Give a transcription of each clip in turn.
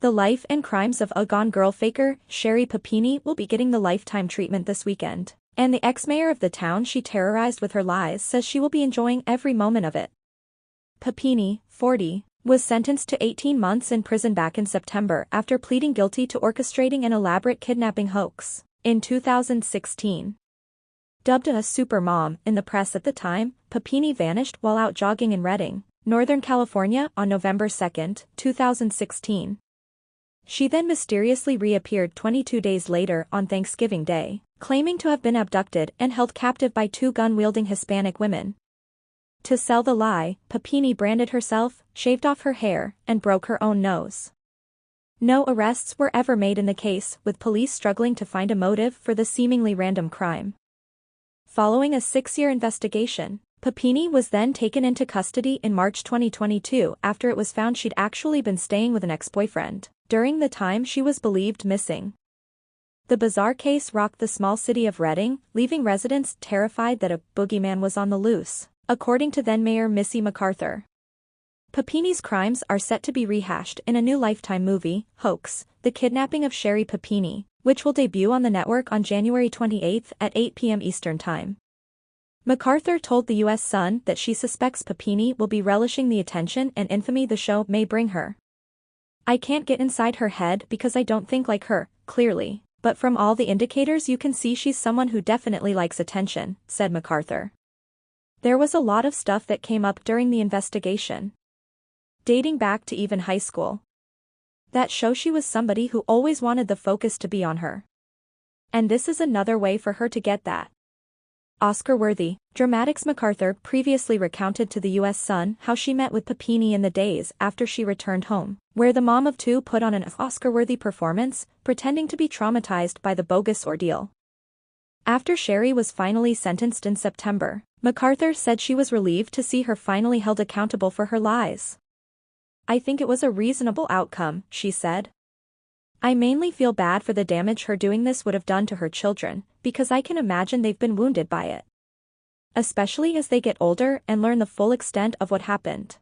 The life and crimes of a gone girl faker, Sherri Papiniiii, will be getting the lifetime treatment this weekend. And the ex-mayor of the town she terrorized with her lies says she will be enjoying every moment of it. Papiniiii, 40, was sentenced to 18 months in prison back in September after pleading guilty to orchestrating an elaborate kidnapping hoax in 2016. Dubbed a super mom in the press at the time, Papiniiii vanished while out jogging in Redding, Northern California on November 2, 2016. She then mysteriously reappeared 22 days later on Thanksgiving Day, claiming to have been abducted and held captive by two gun-wielding Hispanic women. To sell the lie, Papiniiii branded herself, shaved off her hair, and broke her own nose. No arrests were ever made in the case, with police struggling to find a motive for the seemingly random crime. Following a 6-year investigation, Papiniiii was then taken into custody in March 2022 after it was found she'd actually been staying with an ex-boyfriend during the time she was believed missing. The bizarre case rocked the small city of Redding, leaving residents terrified that a boogeyman was on the loose, according to then-Mayor Missy McArthur. Papiniii's crimes are set to be rehashed in a new Lifetime movie, Hoax, The Kidnapping of Sherri Papiniiii, which will debut on the network on January 28 at 8 p.m. Eastern Time. McArthur told the U.S. Sun that she suspects Papiniiii will be relishing the attention and infamy the show may bring her. "I can't get inside her head because I don't think like her, clearly, but from all the indicators you can see she's someone who definitely likes attention," said McArthur. There was a lot of stuff that came up during the investigation, dating back to even high school, that show she was somebody who always wanted the focus to be on her. And this is another way for her to get that. Oscar-worthy, dramatics McArthur previously recounted to the U.S. Sun how she met with Papiniiii in the days after she returned home, where the mom of two put on an Oscar-worthy performance, pretending to be traumatized by the bogus ordeal. After Sherri was finally sentenced in September, McArthur said she was relieved to see her finally held accountable for her lies. "I think it was a reasonable outcome," she said. "I mainly feel bad for the damage her doing this would have done to her children, because I can imagine they've been wounded by it. Especially as they get older and learn the full extent of what happened."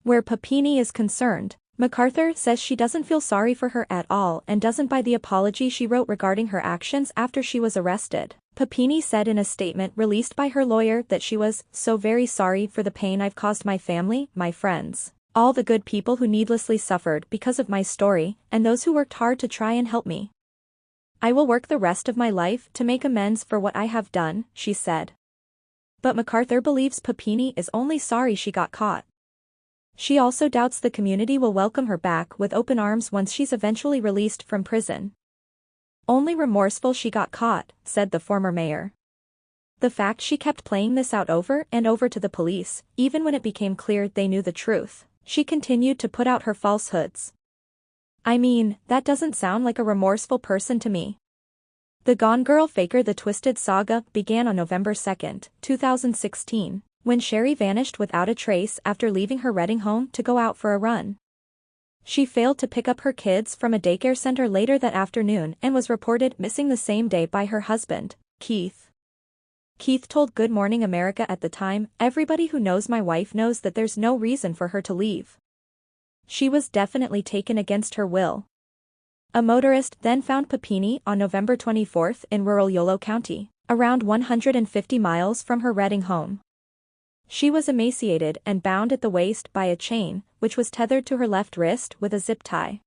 Where Papiniiii is concerned, McArthur says she doesn't feel sorry for her at all and doesn't buy the apology she wrote regarding her actions after she was arrested. Papiniiii said in a statement released by her lawyer that she was "so very sorry for the pain I've caused my family, my friends, all the good people who needlessly suffered because of my story, and those who worked hard to try and help me. I will work the rest of my life to make amends for what I have done," she said. But McArthur believes Papiniiii is only sorry she got caught. She also doubts the community will welcome her back with open arms once she's eventually released from prison. "Only remorseful she got caught," said the former mayor. The fact she kept playing this out over and over to the police, even when it became clear they knew the truth, she continued to put out her falsehoods. "I mean, that doesn't sound like a remorseful person to me." The Gone Girl faker. The twisted saga began on November 2, 2016, when Sherri vanished without a trace after leaving her Redding home to go out for a run. She failed to pick up her kids from a daycare center later that afternoon and was reported missing the same day by her husband, Keith. Keith told Good Morning America at the time, "Everybody who knows my wife knows that there's no reason for her to leave. She was definitely taken against her will." A motorist then found Papiniiii on November 24 in rural Yolo County, around 150 miles from her Redding home. She was emaciated and bound at the waist by a chain, which was tethered to her left wrist with a zip tie.